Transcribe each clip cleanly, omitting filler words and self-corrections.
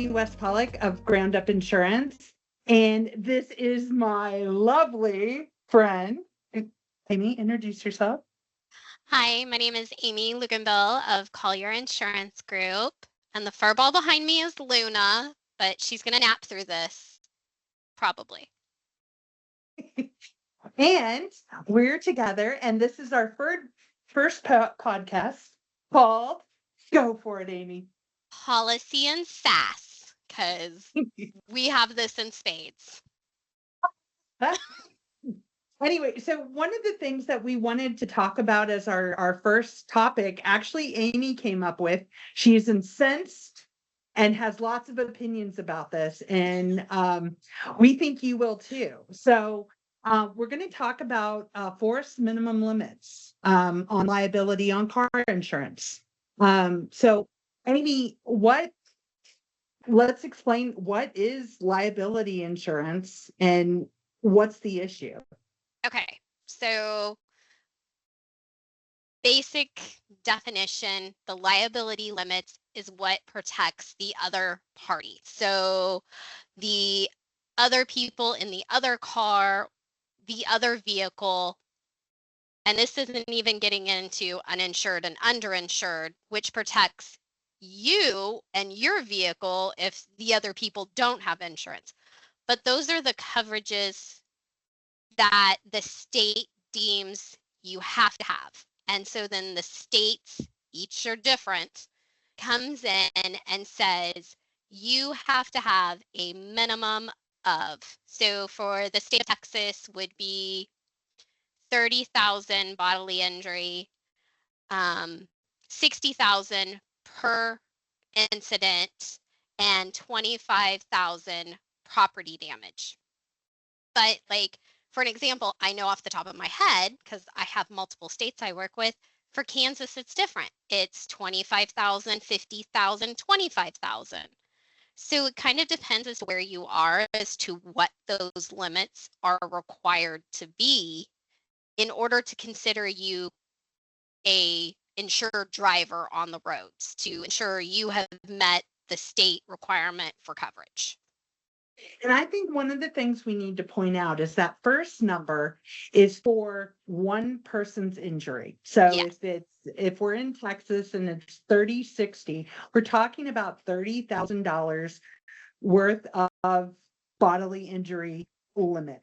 Emily West Pollock of Ground Up Insurance, and this is my lovely friend. Amy, introduce yourself. Hi, my name is Amy Luganbill of Collier Insurance Group, and the fur ball behind me is Luna, but she's going to nap through this, probably. And we're together, and this is our first podcast called Go For It, Amy. Policy and sass, because we have this in spades. Anyway, so one of the things that we wanted to talk about as our first topic, actually, Amy came up with. She's incensed and has lots of opinions about this, and we think you will too. So we're going to talk about forced minimum limits on liability on car insurance. So, Amy, let's explain what is liability insurance and what's the issue. Okay, so basic definition, the liability limits is what protects the other party. So the other people in the other car, the other vehicle, and this isn't even getting into uninsured and underinsured, which protects you and your vehicle if the other people don't have insurance. But those are the coverages that the state deems you have to have. And so then the states, each are different, comes in and says, you have to have a minimum of. So for the state of Texas would be 30,000 bodily injury, 60,000 per incident, and 25,000 property damage. But like, for an example, I know off the top of my head, because I have multiple states I work with, for Kansas, it's different. It's 25,000, 50,000, 25,000. So it kind of depends as to where you are as to what those limits are required to be in order to consider you a insured driver on the roads, to ensure you have met the state requirement for coverage. And I think one of the things we need to point out is that first number is for one person's injury. So Yes. if we're in Texas and it's 30/60, we're talking about $30,000 worth of bodily injury limit.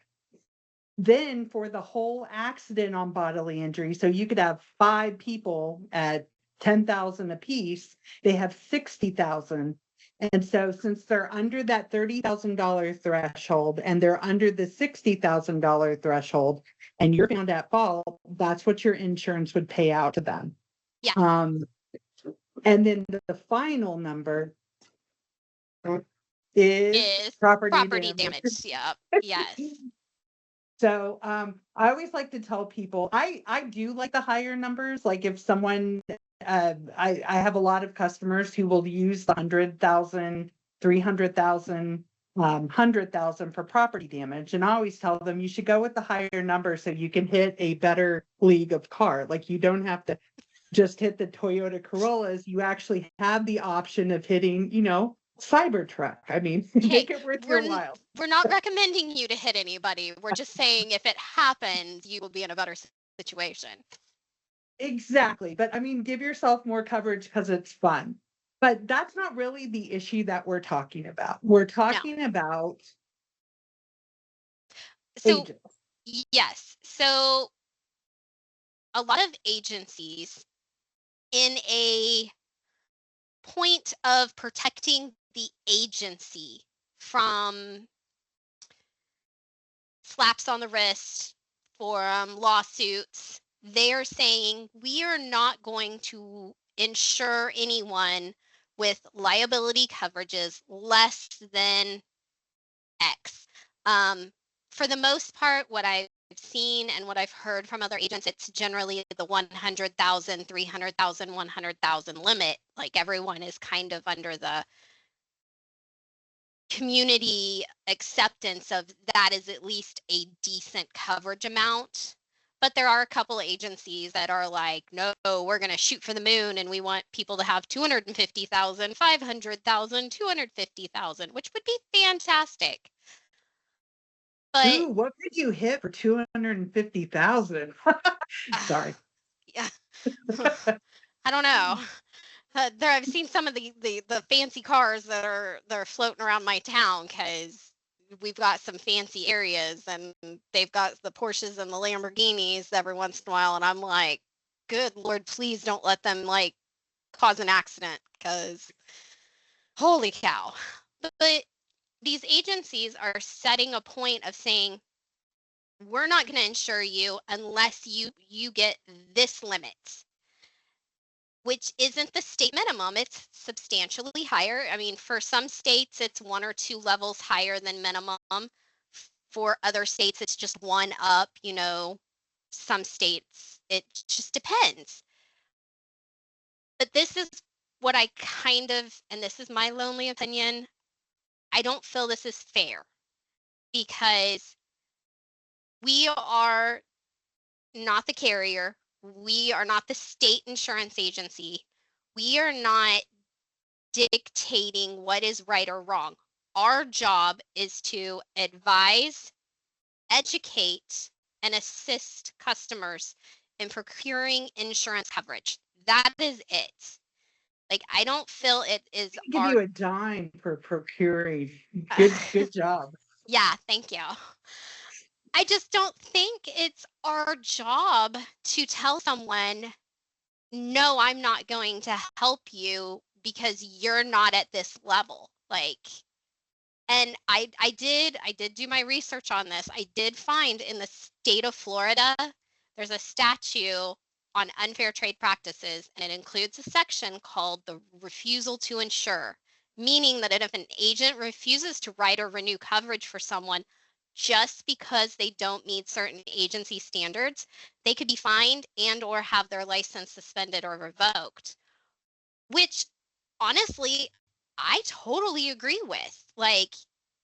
Then for the whole accident on bodily injury, so you could have 5 people at 10,000 apiece, they have 60,000. And so since they're under that $30,000 threshold and they're under the $60,000 threshold and you're found at fault, that's what your insurance would pay out to them. Yeah. And then the final number is property damage. Yeah. Yes. So I always like to tell people I do like the higher numbers. Like if someone I have a lot of customers who will use the 100,000, 300,000, 100,000 for property damage. And I always tell them you should go with the higher number so you can hit a better league of car. Like you don't have to just hit the Toyota Corollas. You actually have the option of hitting, Cybertruck. I mean, make it worth your while. We're not recommending you to hit anybody. We're just saying if it happens, you will be in a better situation. Exactly. But I mean, give yourself more coverage because it's fun. But that's not really the issue that we're talking about. We're talking about agents. Yes. So a lot of agencies, in a point of protecting the agency from slaps on the wrist for lawsuits, they're saying we are not going to insure anyone with liability coverages less than X. For the most part, what I've seen and what I've heard from other agents, it's generally the 100,000, 300,000, 100,000 limit. Like everyone is kind of under the community acceptance of that is at least a decent coverage amount. But there are a couple of agencies that are like, no, we're going to shoot for the moon and we want people to have 250,000, 500,000, 250,000, which would be fantastic. But Ooh, what could you hit for 250,000? Sorry. yeah, I don't know. I've seen some of the fancy cars that are floating around my town because we've got some fancy areas and they've got the Porsches and the Lamborghinis every once in a while, and I'm like, good Lord, please don't let them like cause an accident because holy cow. But these agencies are setting a point of saying, we're not going to insure you unless you get this limit, which isn't the state minimum. It's substantially higher. I mean, for some states, it's 1 or 2 levels higher than minimum. For other states, it's just one up, some states, it just depends. But this is what I and this is my lonely opinion, I don't feel this is fair because we are not the carrier. We are not the state insurance agency. We are not dictating what is right or wrong. Our job is to advise, educate, and assist customers in procuring insurance coverage. That is it. Like, I don't feel it is Give our you a dime for procuring. Good job. yeah, thank you. I just don't think it's our job to tell someone, no, I'm not going to help you because you're not at this level. Like, and I did do my research on this. I did find in the state of Florida, there's a statute on unfair trade practices, and it includes a section called the refusal to insure, meaning that if an agent refuses to write or renew coverage for someone just because they don't meet certain agency standards, they could be fined and or have their license suspended or revoked, which honestly, I totally agree with. Like,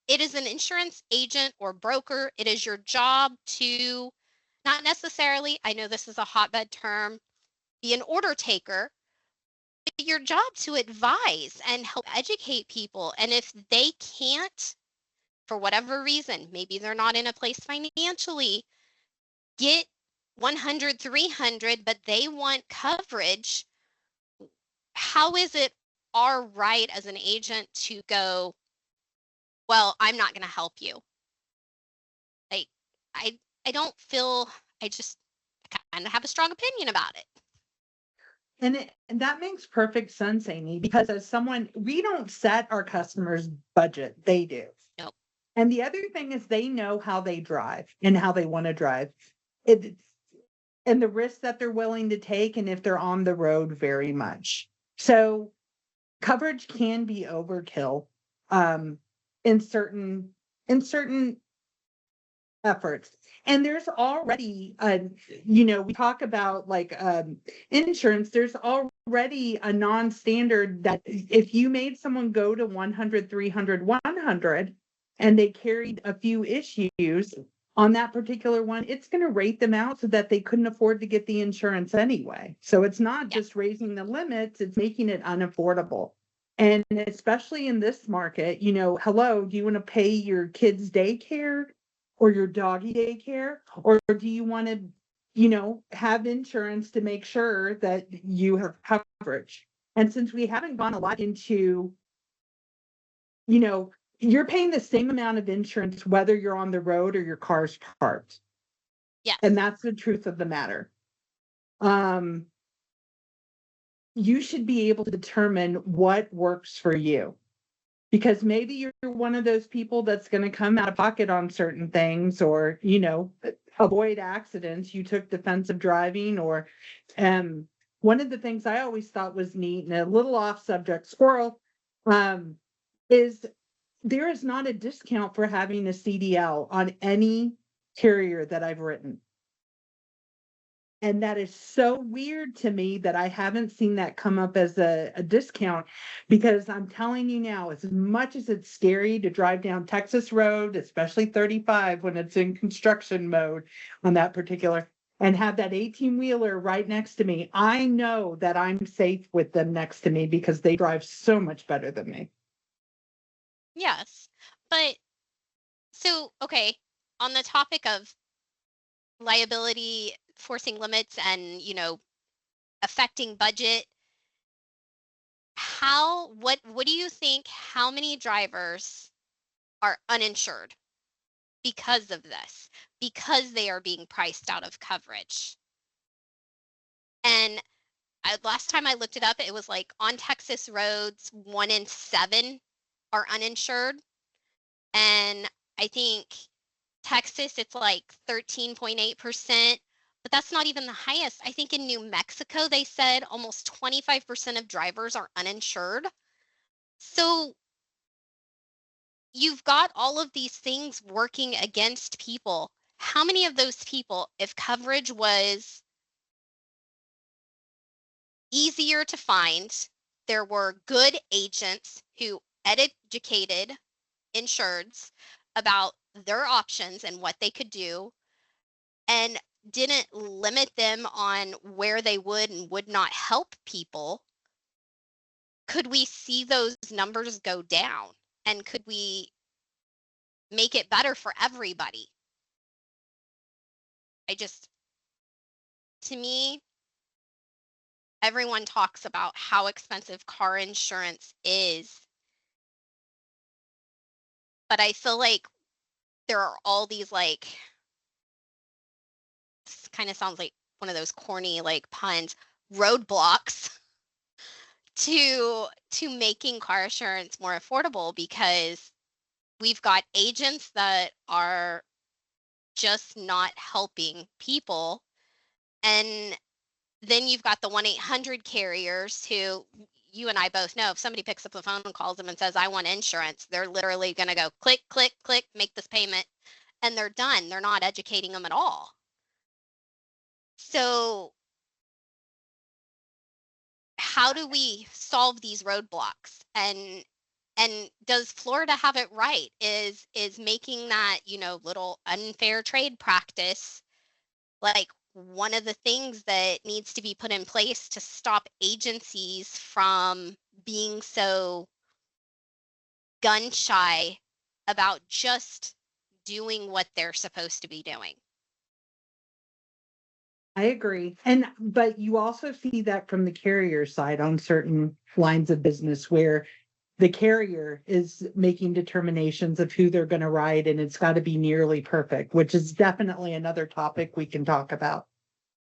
it is an insurance agent or broker. It is your job to not necessarily, I know this is a hotbed term, be an order taker, but your job to advise and help educate people. And if they can't, for whatever reason, maybe they're not in a place financially, get 100, 300, but they want coverage, how is it our right as an agent to go, well, I'm not going to help you? Like, I don't feel, I just kind of have a strong opinion about it. And that makes perfect sense, Amy, because as someone, we don't set our customers' budget, they do. Nope. And the other thing is they know how they drive and how they want to drive. It, and the risks that they're willing to take and if they're on the road very much. So coverage can be overkill in certain efforts. And there's already we talk about like insurance, there's already a non-standard that if you made someone go to 100, 300, 100 and they carried a few issues on that particular one, it's going to rate them out so that they couldn't afford to get the insurance anyway. So it's not just raising the limits, it's making it unaffordable. And especially in this market, hello, do you want to pay your kids' daycare or your doggy daycare? Or do you want to, have insurance to make sure that you have coverage? And since we haven't gone a lot into, you're paying the same amount of insurance whether you're on the road or your car's parked. Yes. And that's the truth of the matter. You should be able to determine what works for you. Because maybe you're one of those people that's going to come out of pocket on certain things or, avoid accidents. You took defensive driving or, one of the things I always thought was neat and a little off subject, squirrel, is there is not a discount for having a CDL on any carrier that I've written. And that is so weird to me that I haven't seen that come up as a discount, because I'm telling you now, as much as it's scary to drive down Texas Road, especially 35 when it's in construction mode on that particular, and have that 18-wheeler right next to me, I know that I'm safe with them next to me because they drive so much better than me. Yes. But so, okay, on the topic of liability, forcing limits and, affecting budget, what do you think, how many drivers are uninsured because of this? Because they are being priced out of coverage. And last time I looked it up, it was like on Texas roads, 1 in 7 are uninsured. And I think Texas, it's like 13.8%, but that's not even the highest. I think in New Mexico, they said almost 25% of drivers are uninsured. So you've got all of these things working against people. How many of those people, if coverage was easier to find, there were good agents who educated insureds about their options and what they could do, and didn't limit them on where they would and would not help people, could we see those numbers go down? And could we make it better for everybody? To me, everyone talks about how expensive car insurance is, but I feel like there are all these, like, this kind of sounds like one of those corny like puns, roadblocks to making car insurance more affordable, because we've got agents that are just not helping people. And then you've got the 1-800 carriers who, you and I both know, if somebody picks up the phone and calls them and says, I want insurance, they're literally going to go click, click, click, make this payment, and they're done. They're not educating them at all. So how do we solve these roadblocks? And does Florida have it right? Is making that, little unfair trade practice like one of the things that needs to be put in place to stop agencies from being so gun shy about just doing what they're supposed to be doing? I agree. But you also see that from the carrier side on certain lines of business where the carrier is making determinations of who they're going to ride, and it's got to be nearly perfect, which is definitely another topic we can talk about.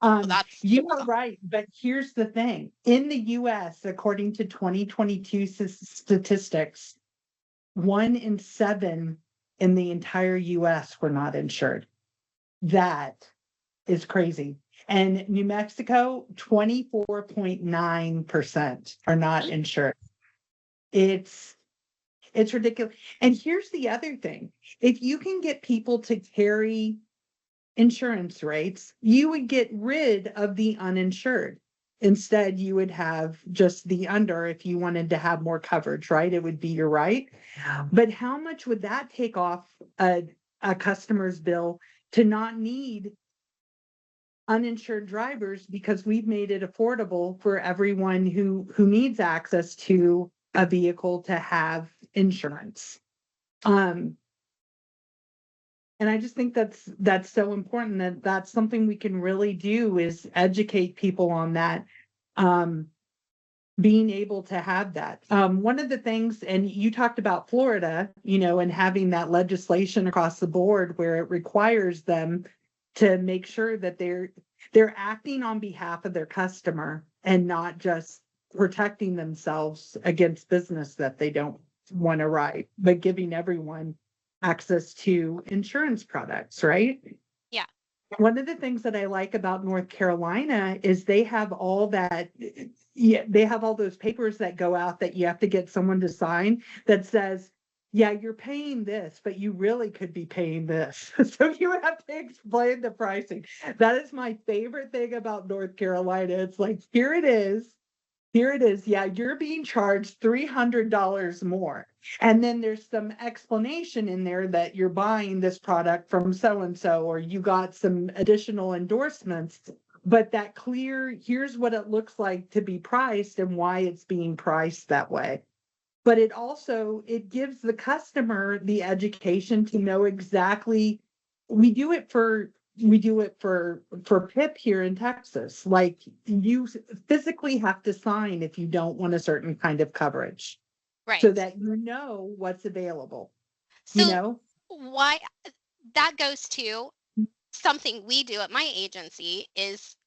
Well, that's You are right, but here's the thing. In the US, according to 2022 statistics, 1 in 7 in the entire US were not insured. That is crazy. And New Mexico, 24.9% are not insured. It's ridiculous. And here's the other thing. If you can get people to carry insurance rates, you would get rid of the uninsured. Instead, you would have just the under if you wanted to have more coverage, right? It would be your right. But how much would that take off a customer's bill to not need uninsured drivers, because we've made it affordable for everyone who needs access to a vehicle to have insurance. And I just think that's so important, that that's something we can really do, is educate people on that, being able to have that. One of the things, and you talked about Florida, and having that legislation across the board where it requires them to make sure that they're acting on behalf of their customer and not just protecting themselves against business that they don't want to write, but giving everyone access to insurance products, right? Yeah. One of the things that I like about North Carolina is they have all that, yeah, they have all those papers that go out that you have to get someone to sign that says, yeah, you're paying this, but you really could be paying this. So you have to explain the pricing. That is my favorite thing about North Carolina. It's like, here it is. Here it is. Yeah, you're being charged $300 more. And then there's some explanation in there that you're buying this product from so and so, or you got some additional endorsements. But that clear, here's what it looks like to be priced and why it's being priced that way. But it also it gives the customer the education to know exactly. We do it for PIP here in Texas. Like, you physically have to sign if you don't want a certain kind of coverage, so Right. that you know what's available, you So know? why that goes to something we do at my agency is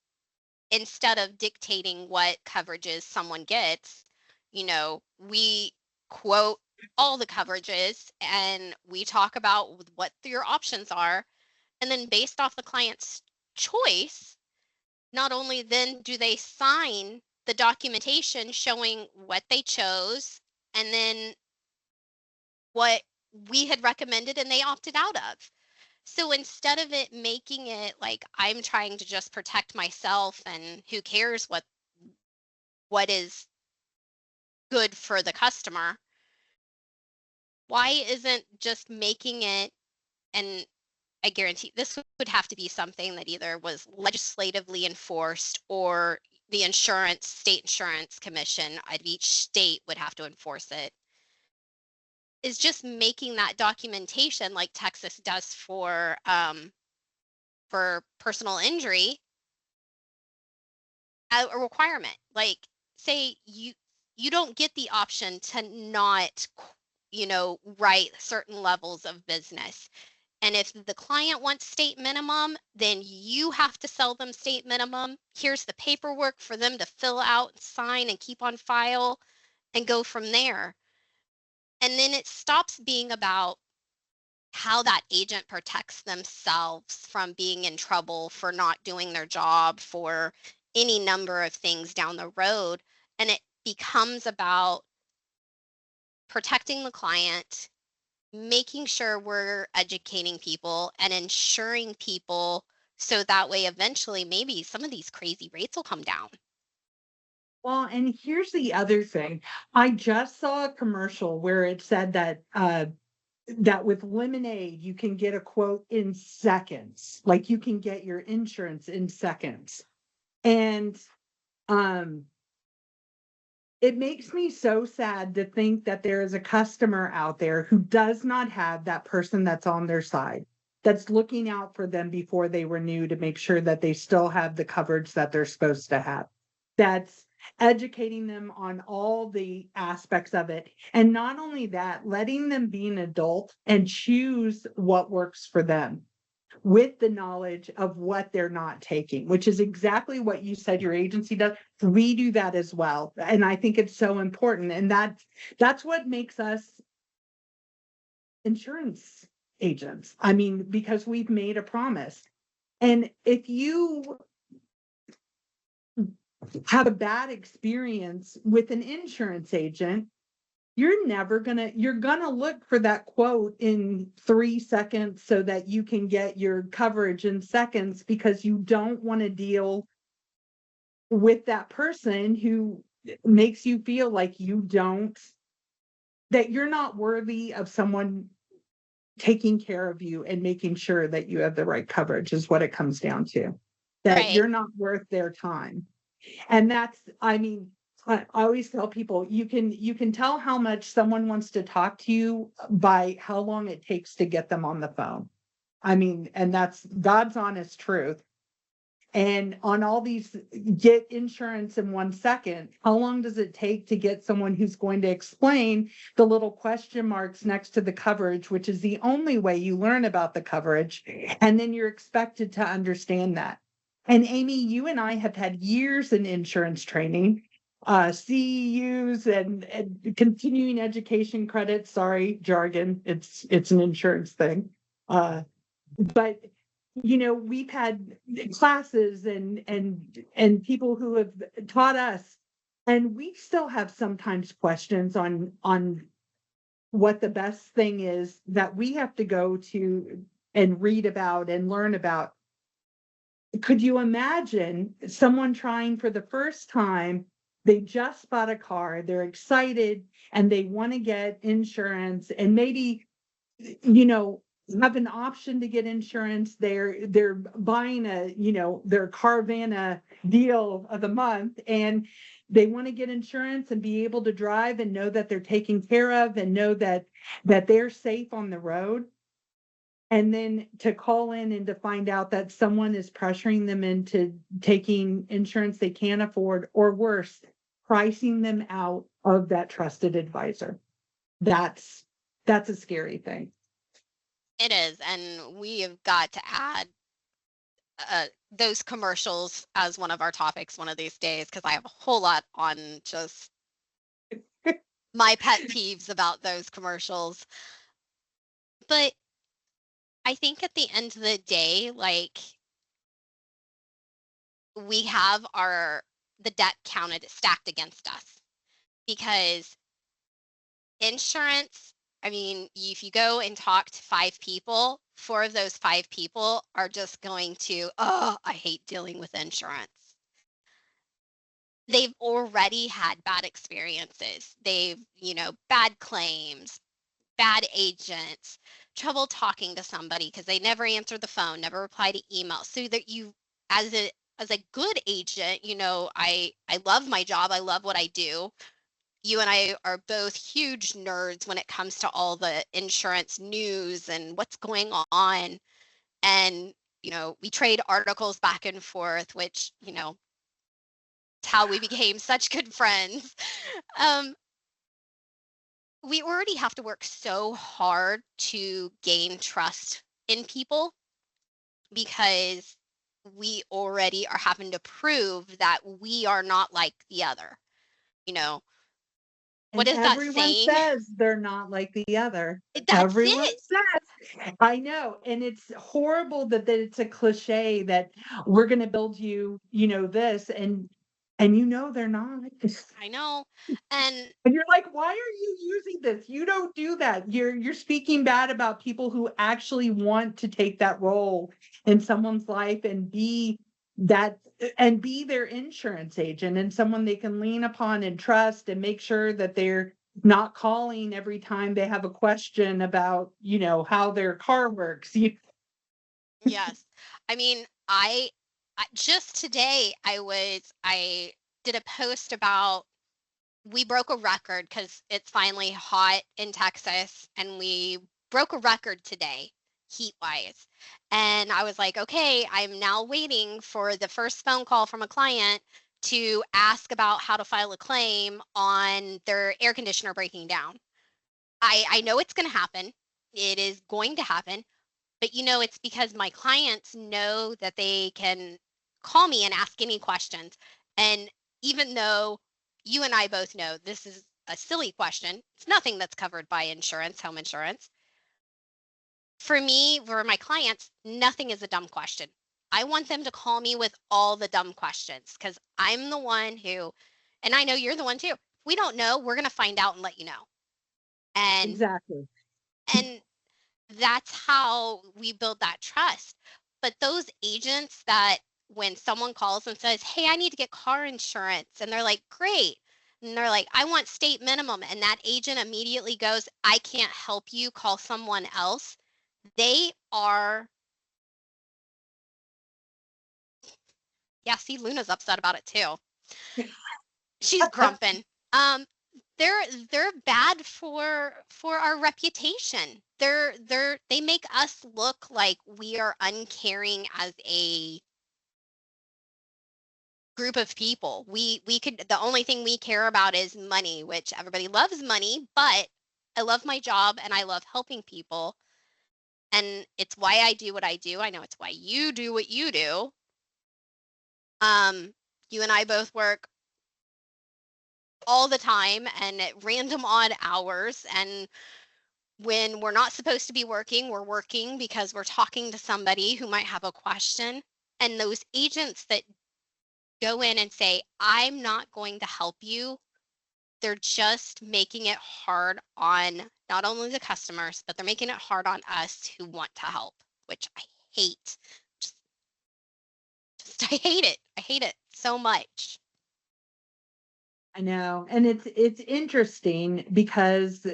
instead of dictating what coverages someone gets, we quote all the coverages and we talk about what your options are. And then based off the client's choice, not only then do they sign the documentation showing what they chose and then what we had recommended and they opted out of. So instead of it making it like I'm trying to just protect myself and who cares what is good for the customer, why isn't just making it, and I guarantee this would have to be something that either was legislatively enforced or the state insurance commission of each state would have to enforce it, is just making that documentation like Texas does for personal injury a requirement. Like, say you don't get the option to not write certain levels of business. And if the client wants state minimum, then you have to sell them state minimum. Here's the paperwork for them to fill out and sign and keep on file and go from there. And then it stops being about how that agent protects themselves from being in trouble for not doing their job for any number of things down the road. And it becomes about protecting the client, making sure we're educating people and ensuring people so that way eventually maybe some of these crazy rates will come down. Well, and here's the other thing. I just saw a commercial where it said that with Lemonade, you can get a quote in seconds. Like, you can get your insurance in seconds. And um, it makes me so sad to think that there is a customer out there who does not have that person that's on their side, that's looking out for them before they renew to make sure that they still have the coverage that they're supposed to have. That's educating them on all the aspects of it. And not only that, letting them be an adult and choose what works for them with the knowledge of what they're not taking, which is exactly what you said your agency does. We do that as well. And I think it's so important. And that's what makes us insurance agents. I mean, because we've made a promise. And if you have a bad experience with an insurance agent, you're gonna look for that quote in 3 seconds so that you can get your coverage in seconds, because you don't want to deal with that person who makes you feel like that you're not worthy of someone taking care of you and making sure that you have the right coverage, is what it comes down to. That Right. you're not worth their time. And I mean, I always tell people, you can tell how much someone wants to talk to you by how long it takes to get them on the phone. I mean, and that's God's honest truth. And on all these, get insurance in 1 second, how long does it take to get someone who's going to explain the little question marks next to the coverage, which is the only way you learn about the coverage, and then you're expected to understand that. And Amy, you and I have had years in insurance training, CEUs and continuing education credits. Sorry, jargon. It's an insurance thing. But we've had classes and people who have taught us, and we still have sometimes questions on what the best thing is that we have to go to and read about and learn about. Could you imagine someone trying for the first time they just bought a car, they're excited, and they want to get insurance, and maybe, you know, have an option to get insurance. They're buying their Carvana deal of the month, and they want to get insurance and be able to drive and know that they're taken care of and know that they're safe on the road. And then to call in and to find out that someone is pressuring them into taking insurance they can't afford, or worse, pricing them out of that trusted advisor. That's a scary thing. It is, and we have got to add those commercials as one of our topics one of these days, because I have a whole lot on just my pet peeves about those commercials. But I think at the end of the day, like, we have the deck counted stacked against us, because insurance, I mean, if you go and talk to 5 people, 4 of those 5 people are just going to, oh, I hate dealing with insurance. They've already had bad experiences. Bad claims, bad agents, trouble talking to somebody because they never answer the phone, never reply to email. So that you, as a good agent, I love my job. I love what I do. You and I are both huge nerds when it comes to all the insurance news and what's going on. And, we trade articles back and forth, which, it's how we became such good friends. Um, we already have to work so hard to gain trust in people, because we already are having to prove that we are not like the other. You know, what And is that everyone saying? says they're not like the other. That's Everyone it. says, I know. And it's horrible that it's a cliche that we're going to build you, this, and they're not. I know. And And you're like, why are you using this? You don't do that. You're speaking bad about people who actually want to take that role in someone's life and that be their insurance agent and someone they can lean upon and trust, and make sure that they're not calling every time they have a question about, how their car works. yes, I mean, just today I did a post about, we broke a record because it's finally hot in Texas, and we broke a record today, heat wise. And I was like, okay, I'm now waiting for the first phone call from a client to ask about how to file a claim on their air conditioner breaking down. I know it's going to happen. It is going to happen. But it's because my clients know that they can call me and ask any questions. And even though you and I both know this is a silly question, it's nothing that's covered by insurance, home insurance. For me, for my clients, nothing is a dumb question. I want them to call me with all the dumb questions, because I'm the one who, and I know you're the one too. If we don't know, we're going to find out and let you know. And Exactly. and that's how we build that trust. But those agents that, when someone calls and says, hey, I need to get car insurance, and they're like, great. And they're like, I want state minimum. And that agent immediately goes, I can't help you, call someone else. They are, yeah, see, Luna's upset about it too. She's grumping. Um, they're bad for our reputation. They make us look like we are uncaring as a group of people. The only thing we care about is money, which everybody loves money, but I love my job and I love helping people. And it's why I do what I do. I know it's why you do what you do. You and I both work all the time and at random odd hours, and when we're not supposed to be working, we're working because we're talking to somebody who might have a question. And those agents that go in and say, I'm not going to help you, they're just making it hard on not only the customers, but they're making it hard on us who want to help, which I hate. Just I hate it. I hate it so much. I know. And it's interesting because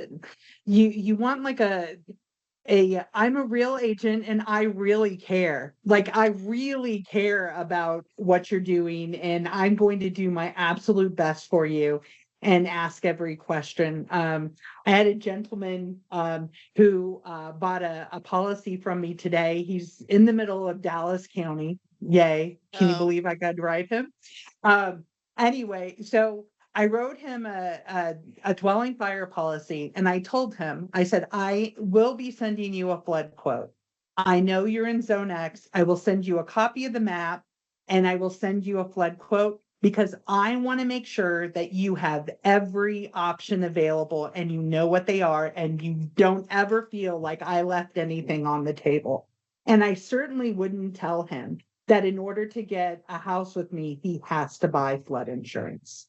you want like I'm a real agent and I really care. Like I really care about what you're doing and I'm going to do my absolute best for you and ask every question. I had a gentleman who bought a policy from me today. He's in the middle of Dallas County. Yay. Can you Oh, believe I got to write him? Um, anyway, so I wrote him a dwelling fire policy and I told him, I said, I will be sending you a flood quote. I know you're in zone X. I will send you a copy of the map and I will send you a flood quote because I want to make sure that you have every option available and you know what they are and you don't ever feel like I left anything on the table. And I certainly wouldn't tell him that in order to get a house with me, he has to buy flood insurance.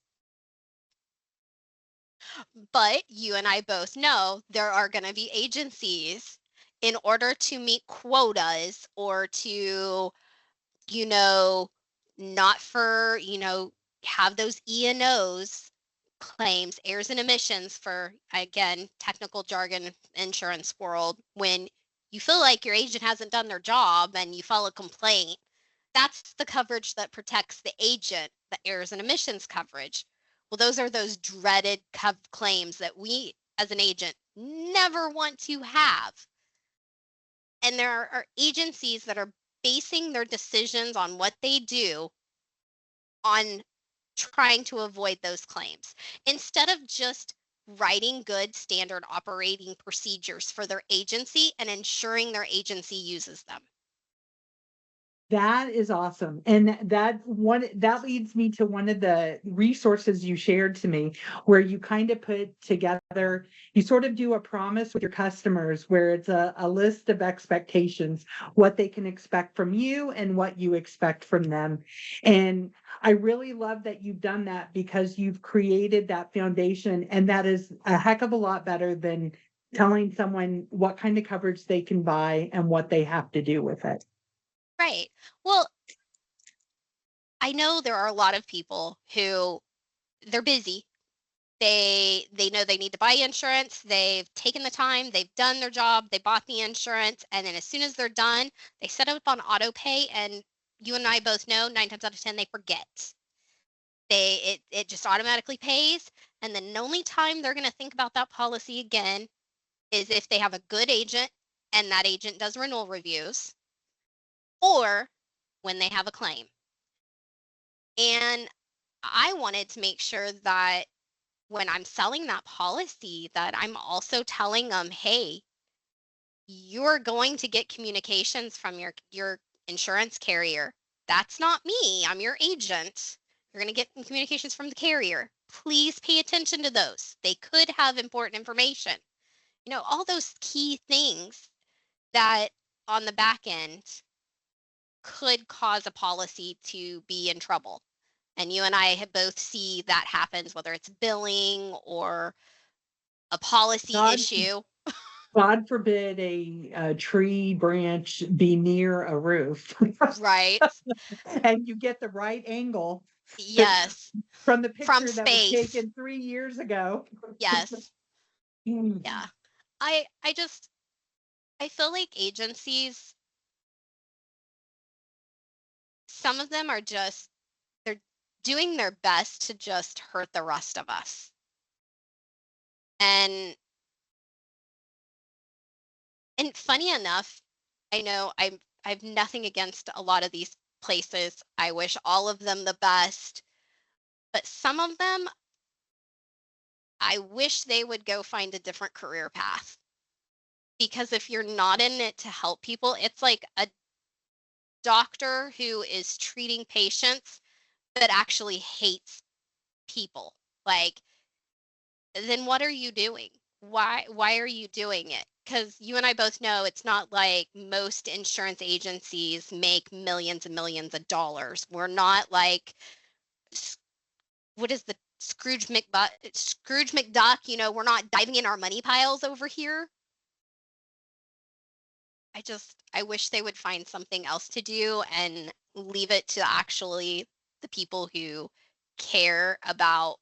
but you and I both know there are going to be agencies in order to meet quotas or to, you know, not for, have those E&Os claims, errors and omissions for, again, technical jargon insurance world. When you feel like your agent hasn't done their job and you file a complaint, that's the coverage that protects the agent, the errors and omissions coverage. Well, those are those dreaded claims that we as an agent never want to have. And there are agencies that are basing their decisions on what they do on trying to avoid those claims instead of just writing good standard operating procedures for their agency and ensuring their agency uses them. That is awesome. And that leads me to one of the resources you shared to me where you kind of put together, you sort of do a promise with your customers where it's a list of expectations, what they can expect from you and what you expect from them. And I really love that you've done that because you've created that foundation and that is a heck of a lot better than telling someone what kind of coverage they can buy and what they have to do with it. Right. Well, I know there are a lot of people who they're busy. They know they need to buy insurance. They've taken the time, they've done their job, they bought the insurance, and then as soon as they're done, they set it up on auto pay and you and I both know 9 times out of 10 they forget. It just automatically pays and then the only time they're going to think about that policy again is if they have a good agent and that agent does renewal reviews or when they have a claim. And I wanted to make sure that when I'm selling that policy that I'm also telling them, hey, you're going to get communications from your insurance carrier. That's not me. I'm your agent. You're going to get communications from the carrier. Please pay attention to those. They could have important information. All those key things that on the back end could cause a policy to be in trouble. And you and I have both see that happens, whether it's billing or a policy God issue. God forbid a tree branch be near a roof Right. and you get the right angle Yes. from the From picture that was space. taken 3 years ago. Yes. Mm. Yeah. I feel like agencies, some of them are just they're doing their best to just hurt the rest of us. And funny enough, I know I've nothing against a lot of these places. I wish all of them the best, but some of them I wish they would go find a different career path. Because if you're not in it to help people, it's like a doctor who is treating patients that actually hates people. Like, then what are you doing? Why are you doing it? Because you and I both know it's not like most insurance agencies make millions and millions of dollars. We're not like what is the Scrooge McDuck, we're not diving in our money piles over here. I wish they would find something else to do and leave it to actually the people who care about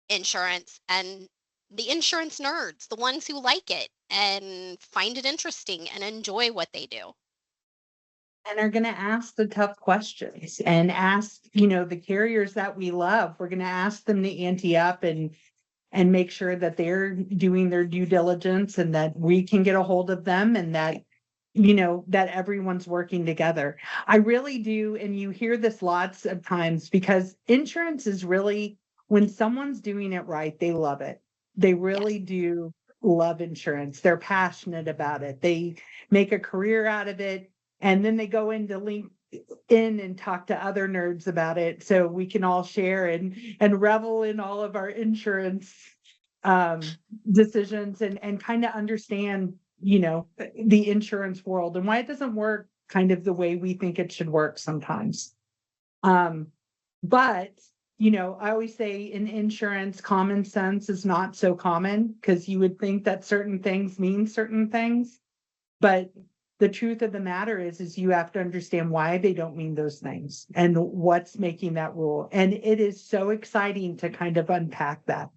insurance, and the insurance nerds, the ones who like it and find it interesting and enjoy what they do. And are going to ask the tough questions and ask, the carriers that we love. We're going to ask them to ante up and make sure that they're doing their due diligence and that we can get a hold of them and that, that everyone's working together. I really do. And you hear this lots of times because insurance is really, when someone's doing it right, they love it. They Yes. really do love insurance. They're passionate about it. They make a career out of it. And then they go into LinkedIn and talk to other nerds about it so we can all share and revel in all of our insurance um decisions and kind of understand the insurance world and why it doesn't work kind of the way we think it should work sometimes. But I always say in insurance common sense is not so common because you would think that certain things mean certain things, but the truth of the matter is you have to understand why they don't mean those things and what's making that rule. And it is so exciting to kind of unpack that.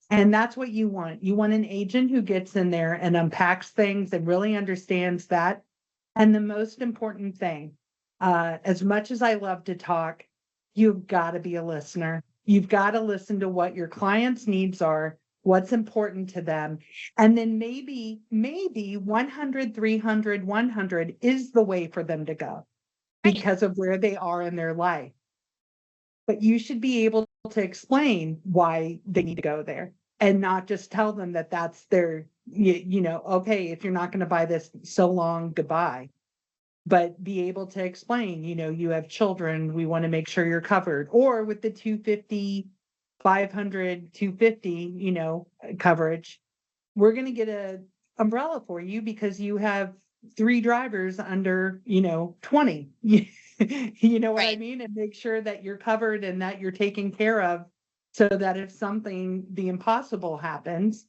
And that's what you want. You want an agent who gets in there and unpacks things and really understands that. And the most important thing, as much as I love to talk, you've got to be a listener. You've got to listen to what your clients' needs are, what's important to them. And then maybe 100, 300, 100 is the way for them to go Right. because of where they are in their life. But you should be able to explain why they need to go there and not just tell them that that's their, okay, if you're not going to buy this, so long, goodbye. But be able to explain, you have children, we want to make sure you're covered. Or with the 250, 500, 250, coverage, we're going to get a umbrella for you because you have 3 drivers under, 20. You know what I Right. mean? And make sure that you're covered and that you're taken care of so that if something, the impossible happens,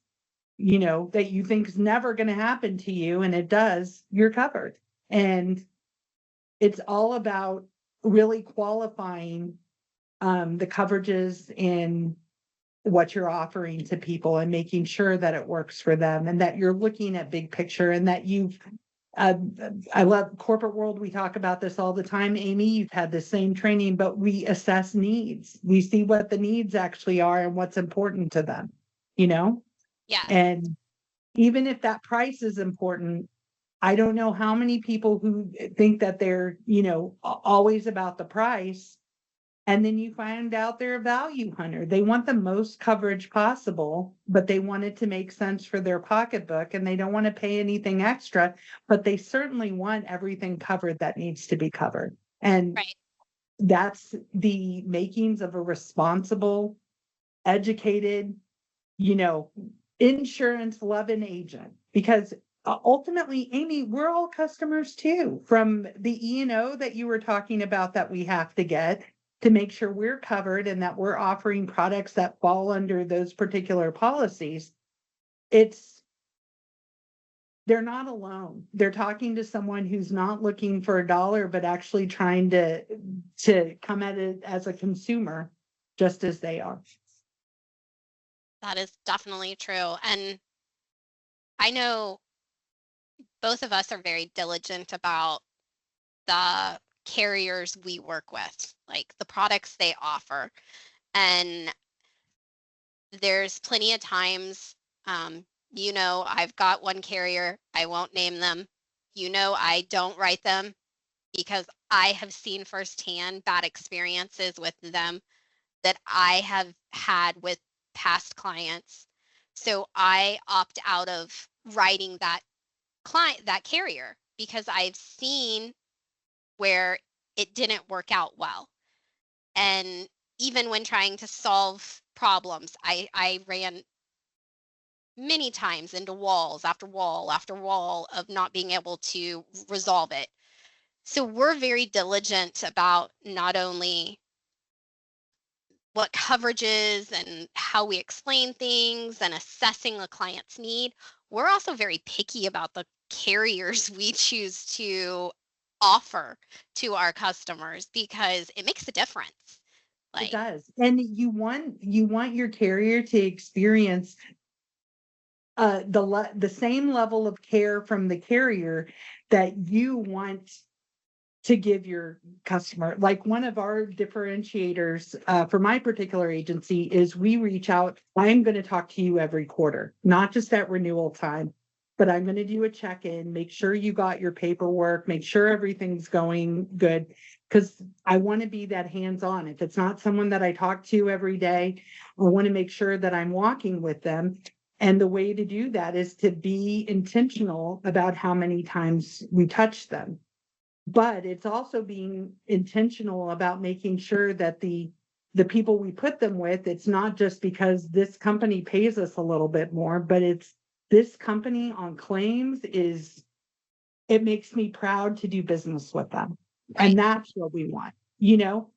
that you think is never going to happen to you and it does, you're covered. And it's all about really qualifying the coverages and what you're offering to people and making sure that it works for them and that you're looking at big picture and that you've uh, I love corporate world. We talk about this all the time. Amy, you've had the same training, but we assess needs. We see what the needs actually are and what's important to them, you know? Yes. And even if that price is important, I don't know how many people who think that they're, always about the price. And then you find out they're a value hunter. They want the most coverage possible, but they want it to make sense for their pocketbook and they don't want to pay anything extra, but they certainly want everything covered that needs to be covered. And Right. that's the makings of a responsible, educated, you know, insurance loving agent. Because ultimately, Amy, we're all customers too, from the E&O that you were talking about that we have to get to make sure we're covered and that we're offering products that fall under those particular policies. It's they're not alone. They're talking to someone who's not looking for a dollar, but actually trying to come at it as a consumer, just as they are. That is definitely true. And I know both of us are very diligent about the carriers we work with, like the products they offer. And there's plenty of times, I've got one carrier, I won't name them. I don't write them because I have seen firsthand bad experiences with them that I have had with past clients. So I opt out of writing that carrier because I've seen where it didn't work out well. And even when trying to solve problems, I ran many times into walls after wall after wall of not being able to resolve it. So we're very diligent about not only what coverages and how we explain things and assessing a client's need. We're also very picky about the carriers we choose to offer to our customers because it makes a difference. It Like, does. And you want your carrier to experience the same level of care from the carrier that you want to give your customer. Like one of our differentiators for my particular agency is we reach out. I'm going to talk to you every quarter, not just at renewal time, but I'm going to do a check-in, make sure you got your paperwork, make sure everything's going good. Because I want to be that hands-on. If it's not someone that I talk to every day, I want to make sure that I'm walking with them. And the way to do that is to be intentional about how many times we touch them. But it's also being intentional about making sure that the people we put them with, it's not just because this company pays us a little bit more, but it's this company on claims it makes me proud to do business with them. right. And that's what we want, you know?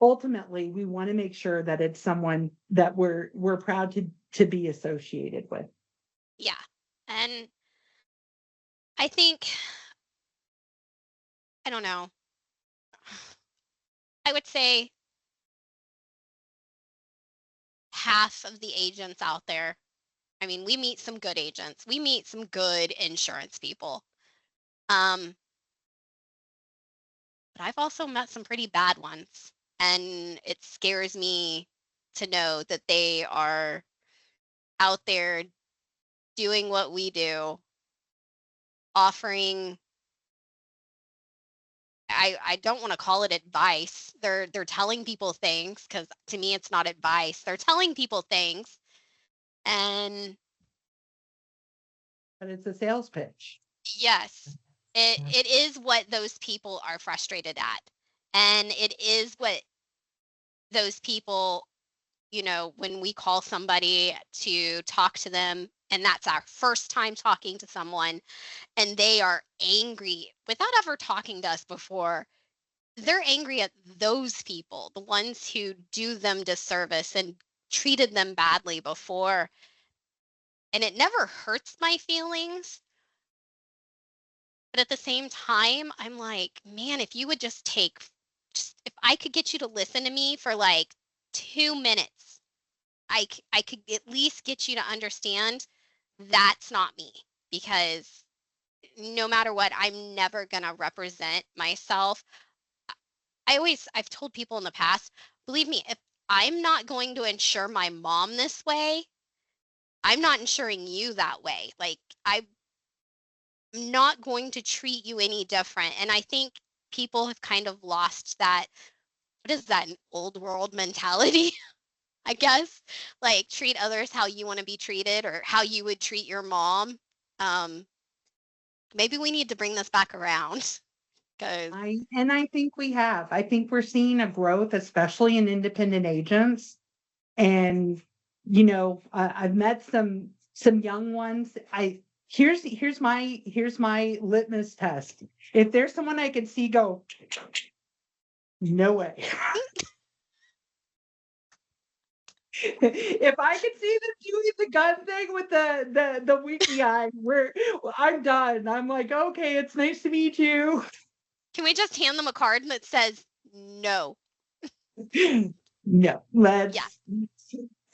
Ultimately, we want to make sure that it's someone that we're proud to be associated with. Yeah. And I think, I don't know, I would say half of the agents out there, I mean, we meet some good agents, we meet some good insurance people. But I've also met some pretty bad ones. And it scares me to know that they are out there doing what we do, offering, I don't want to call it advice. They're telling people things, because to me it's not advice. They're telling people things, and But it's a sales pitch. yes, it is what those people are frustrated at. And it is what those people, when we call somebody to talk to them, and that's our first time talking to someone, and they are angry without ever talking to us before, they're angry at those people, the ones who do them disservice and treated them badly before. And it never hurts my feelings. But at the same time, I'm like, man, if you would if I could get you to listen to me for like 2 minutes, I could at least get you to understand that's not me. Because no matter what, I'm never going to represent myself. I've told people in the past, believe me, if I'm not going to insure my mom this way, I'm not insuring you that way. Like, I'm not going to treat you any different. And I think people have kind of lost that. What is that, an old world mentality? I guess, like, treat others how you want to be treated, or how you would treat your mom. Um, Maybe we need to bring this back around, because I think we have. I think we're seeing a growth, especially in independent agents. And I've met some young ones. Here's my litmus test. If there's someone I could see go, no way. If I could see them doing the gun thing with the winky eye, I'm done. I'm like, okay, it's nice to meet you. can we just hand them a card that says no? No, Yeah.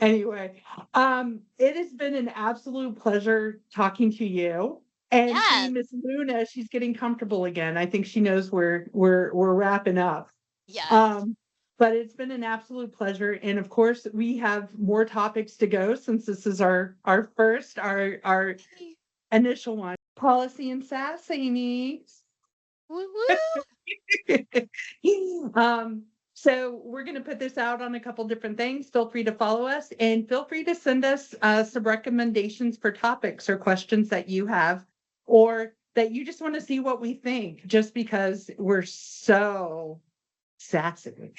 anyway, it has been an absolute pleasure talking to you. And see Yes. Miss Luna, she's getting comfortable again. I think she knows we're wrapping up. Yes. Um, but it's been an absolute pleasure. And of course, we have more topics to go, since this is our first, our initial one. Policy and sass, Amy. Woo woo. Um, so we're going to put this out on a couple different things. Feel free to follow us, and feel free to send us some recommendations for topics or questions that you have, or that you just want to see what we think, just because we're so sassy.